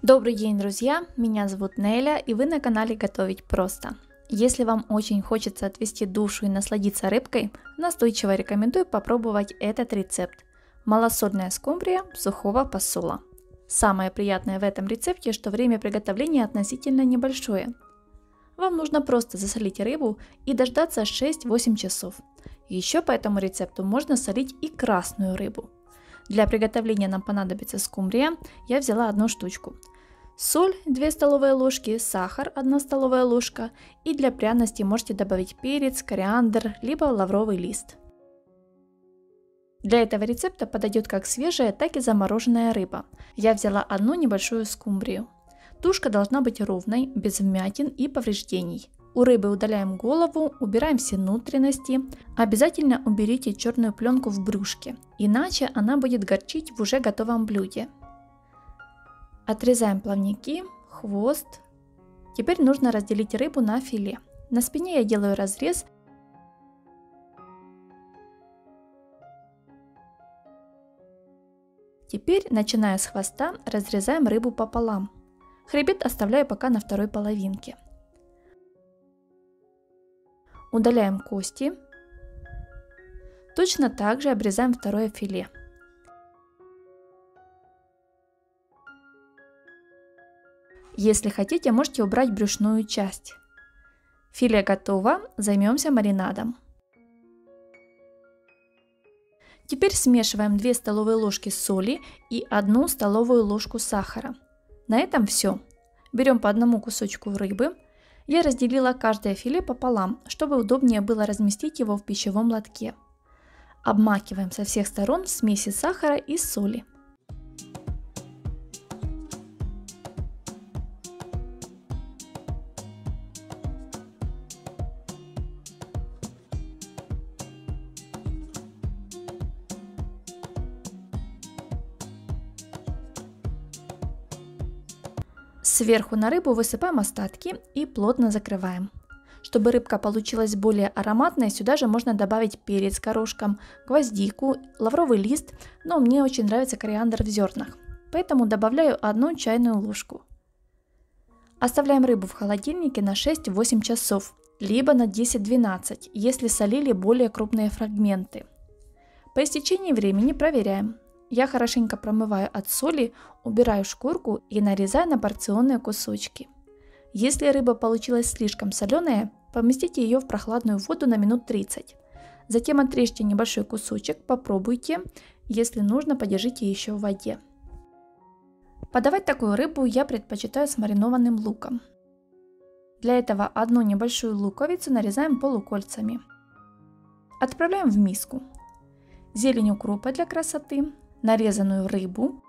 Добрый день, друзья! Меня зовут Неля, и вы на канале Готовить Просто. Если вам очень хочется отвести душу и насладиться рыбкой, настойчиво рекомендую попробовать этот рецепт. Малосольная скумбрия сухого посола. Самое приятное в этом рецепте, что время приготовления относительно небольшое. Вам нужно просто засолить рыбу и дождаться 6-8 часов. Еще по этому рецепту можно солить и красную рыбу. Для приготовления нам понадобится скумбрия, я взяла одну штучку. Соль 2 столовые ложки, сахар 1 столовая ложка и для пряности можете добавить перец, кориандр, либо лавровый лист. Для этого рецепта подойдет как свежая, так и замороженная рыба. Я взяла одну небольшую скумбрию. Тушка должна быть ровной, без вмятин и повреждений. У рыбы удаляем голову, убираем все внутренности. Обязательно уберите черную пленку в брюшке, иначе она будет горчить в уже готовом блюде. Отрезаем плавники, хвост. Теперь нужно разделить рыбу на филе. На спине я делаю разрез. Теперь, начиная с хвоста, разрезаем рыбу пополам. Хребет оставляю пока на второй половинке. Удаляем кости. Точно так же обрезаем второе филе. Если хотите, можете убрать брюшную часть. Филе готово, займемся маринадом. Теперь смешиваем 2 столовые ложки соли и 1 столовую ложку сахара. На этом все. Берем по одному кусочку рыбы. Я разделила каждое филе пополам, чтобы удобнее было разместить его в пищевом лотке. Обмакиваем со всех сторон в смеси сахара и соли. Сверху на рыбу высыпаем остатки и плотно закрываем. Чтобы рыбка получилась более ароматной, сюда же можно добавить перец горошком, гвоздику, лавровый лист, но мне очень нравится кориандр в зернах, поэтому добавляю 1 чайную ложку. Оставляем рыбу в холодильнике на 6-8 часов, либо на 10-12, если солили более крупные фрагменты. По истечении времени проверяем. Я хорошенько промываю от соли, убираю шкурку и нарезаю на порционные кусочки. Если рыба получилась слишком соленая, поместите ее в прохладную воду на минут 30. Затем отрежьте небольшой кусочек, попробуйте, если нужно, подержите еще в воде. Подавать такую рыбу я предпочитаю с маринованным луком. Для этого одну небольшую луковицу нарезаем полукольцами. Отправляем в миску. Зелень укропа для красоты. Нарезанную рыбу,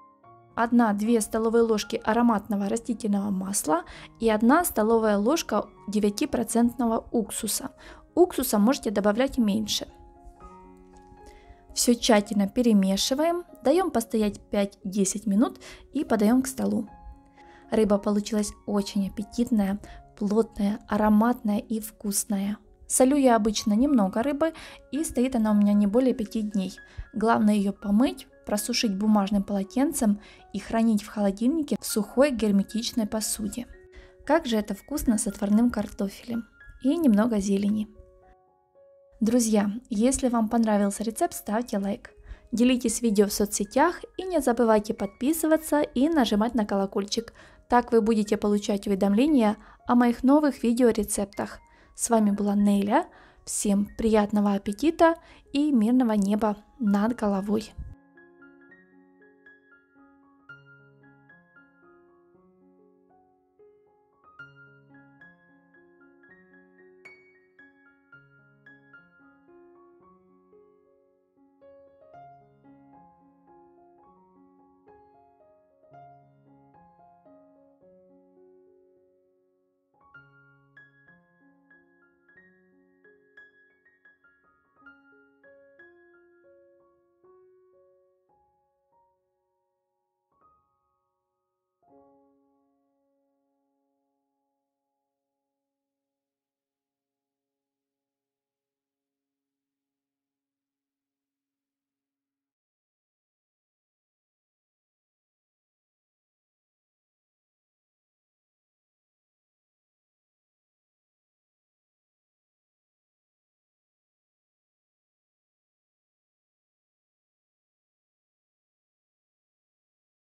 1-2 столовые ложки ароматного растительного масла и 1 столовая ложка 9% уксуса. Уксуса можете добавлять меньше. Все тщательно перемешиваем, даем постоять 5-10 минут и подаем к столу. Рыба получилась очень аппетитная, плотная, ароматная и вкусная. Солю я обычно немного рыбы, и стоит она у меня не более 5 дней. Главное ее помыть, просушить бумажным полотенцем и хранить в холодильнике в сухой герметичной посуде. Как же это вкусно с отварным картофелем и немного зелени. Друзья, если вам понравился рецепт, ставьте лайк. Делитесь видео в соцсетях и не забывайте подписываться и нажимать на колокольчик. Так вы будете получать уведомления о моих новых видеорецептах. С вами была Неля. Всем приятного аппетита и мирного неба над головой.